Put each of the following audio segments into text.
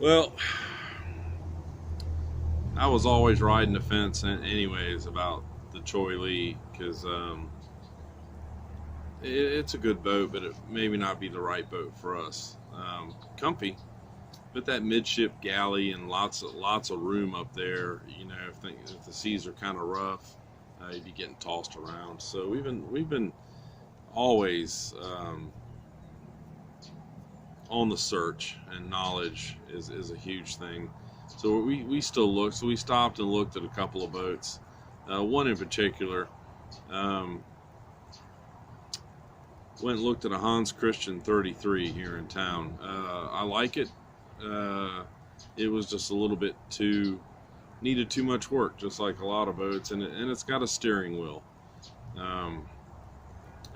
Well, I was always riding the fence, anyways, about the Cheoy Lee because it's a good boat, but it maybe not be the right boat for us. Comfy, but that midship galley and lots of room up there. You know, if the seas are kind of rough, you'd be getting tossed around. So we've been always on the search, and knowledge is a huge thing. So we still look. So we stopped and looked at a couple of boats. One in particular, um, went and looked at a Hans Christian 33 here in town. I like it. Uh, it was just a little bit needed too much work, just like a lot of boats, and it's got a steering wheel. Um,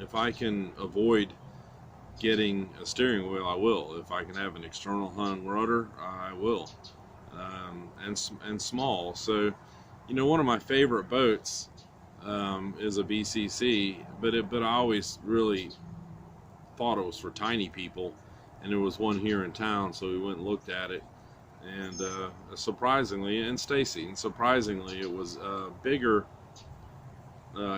if I can avoid getting a steering wheel, I will. If I can have an external hung rudder, I will. And small. So, one of my favorite boats is a BCC, but I always really thought it was for tiny people, and there was one here in town, so we went and looked at it, and surprisingly, it was bigger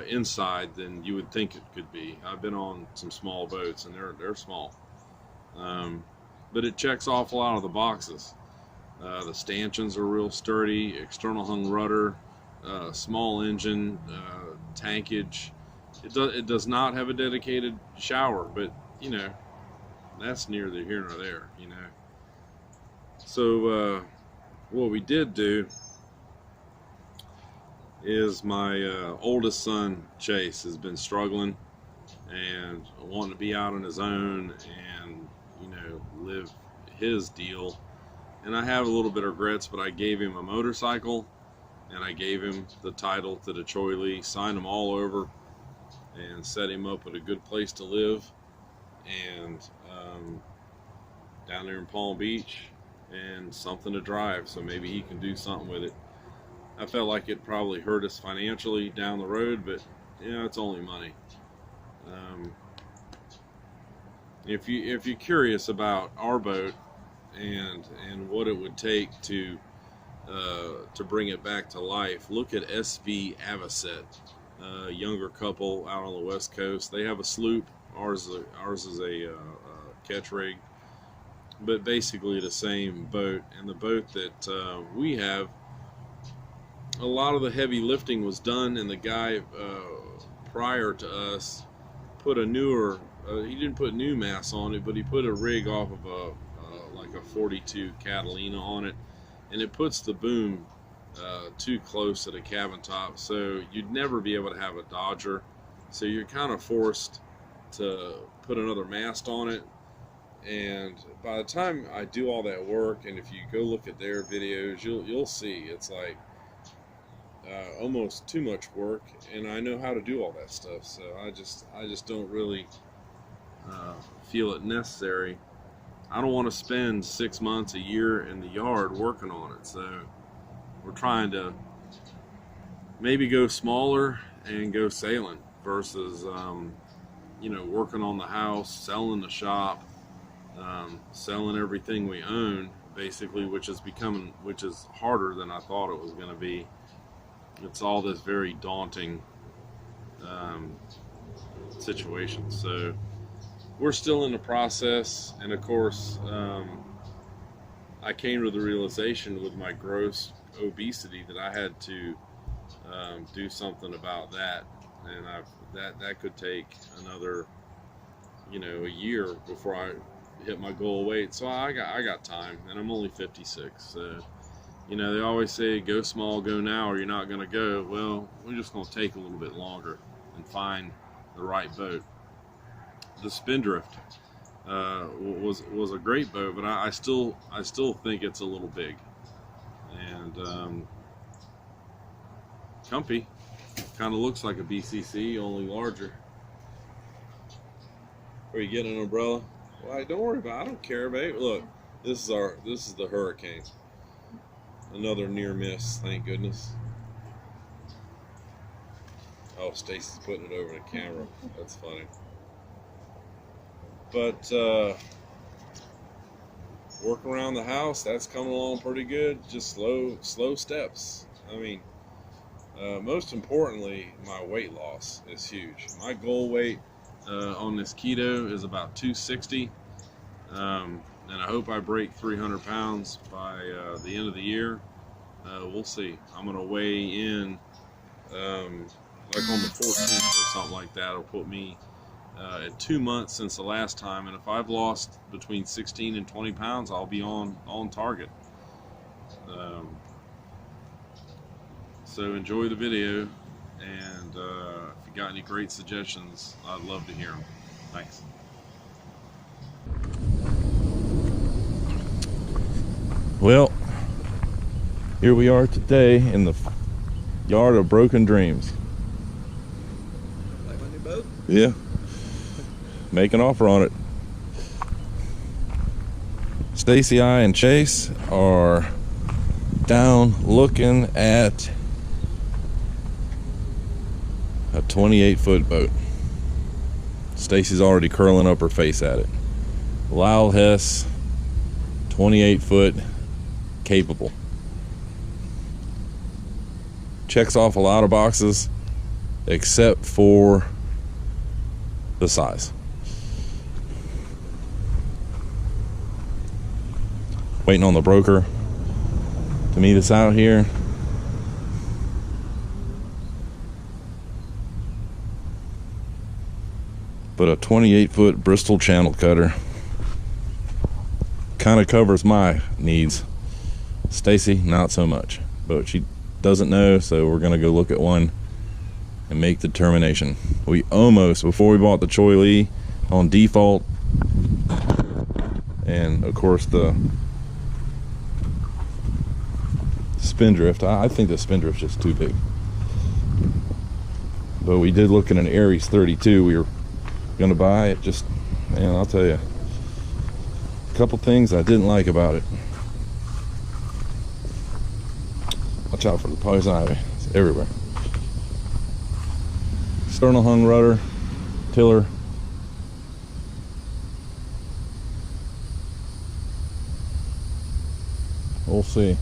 inside than you would think it could be. I've been on some small boats, and they're small, but it checks off a lot of the boxes. The stanchions are real sturdy, external hung rudder, small engine, tankage. It does not have a dedicated shower, but that's neither here nor there. So what we did do is my oldest son Chase has been struggling and wanting to be out on his own and live his deal. And I have a little bit of regrets, but I gave him a motorcycle and I gave him the title to the Cheoy Lee, signed him all over, and set him up at a good place to live. And down there in Palm Beach, and something to drive, so maybe he can do something with it. I felt like it probably hurt us financially down the road, but it's only money. Um, if you're curious about our boat and what it would take to bring it back to life, look at SV Avocet, a younger couple out on the West Coast. They have a sloop. Ours is a catch rig, but basically the same boat. And the boat that we have, a lot of the heavy lifting was done, and the guy prior to us put a newer. He didn't put new mass on it, but he put a rig off of like a 42 Catalina on it, and it puts the boom too close to the cabin top, so you'd never be able to have a Dodger. So you're kind of forced to put another mast on it. And by the time I do all that work, and if you go look at their videos, you'll see it's like almost too much work, and I know how to do all that stuff. So I just don't really feel it necessary. I don't want to spend 6 months, a year in the yard working on it. So we're trying to maybe go smaller and go sailing versus working on the house, selling the shop, selling everything we own, basically, which is harder than I thought it was going to be. It's all this very daunting situation. So we're still in the process, and of course, I came to the realization with my gross obesity that I had to do something about that, and that could take another a year before I hit my goal weight. So I got time, and I'm only 56. So they always say go small, go now, or you're not going to go. Well, we're just going to take a little bit longer and find the right boat. The Spindrift was a great boat, but I still think it's a little big, and comfy. Kind of looks like a BCC, only larger. Are you getting an umbrella? Well, don't worry about it. I don't care, babe. Look, this is the Hurricane. Another near miss, thank goodness. Oh, Stacy's putting it over the camera. That's funny. But work around the house, that's coming along pretty good. Just slow steps. I mean, most importantly, my weight loss is huge. My goal weight on this keto is about 260, and I hope I break 300 pounds by the end of the year. We'll see. I'm gonna weigh in like on the 14th or something like that. It'll put me at 2 months since the last time, and if I've lost between 16 and 20 pounds, I'll be on target. So enjoy the video, and if you got any great suggestions, I'd love to hear them. Thanks. Well, here we are today in the yard of broken dreams. Like my new boat? Yeah. Make an offer on it. Stacy, I, and Chase are down looking at a 28-foot boat. Stacy's already curling up her face at it. Lyle Hess, 28-foot, capable. Checks off a lot of boxes except for the size. Waiting on the broker to meet us out here. But a 28-foot Bristol channel cutter kind of covers my needs. Stacy, not so much, but she doesn't know, so we're gonna go look at one and make the determination. We almost, before we bought the Cheoy Lee on default, and of course the Spindrift, I think the Spindrift's just too big. But we did look at an Aries 32 we were gonna buy. It just, man, I'll tell you, a couple things I didn't like about it. Watch out for the poison ivy, it's everywhere. Sternal hung rudder, tiller. We'll see.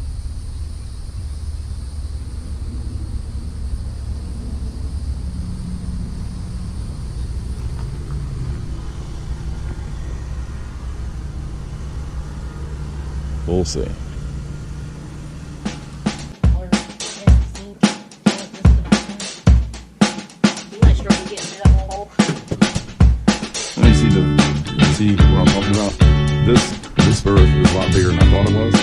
We'll see. Let me see what I'm talking about. This berth is a lot bigger than I thought it was.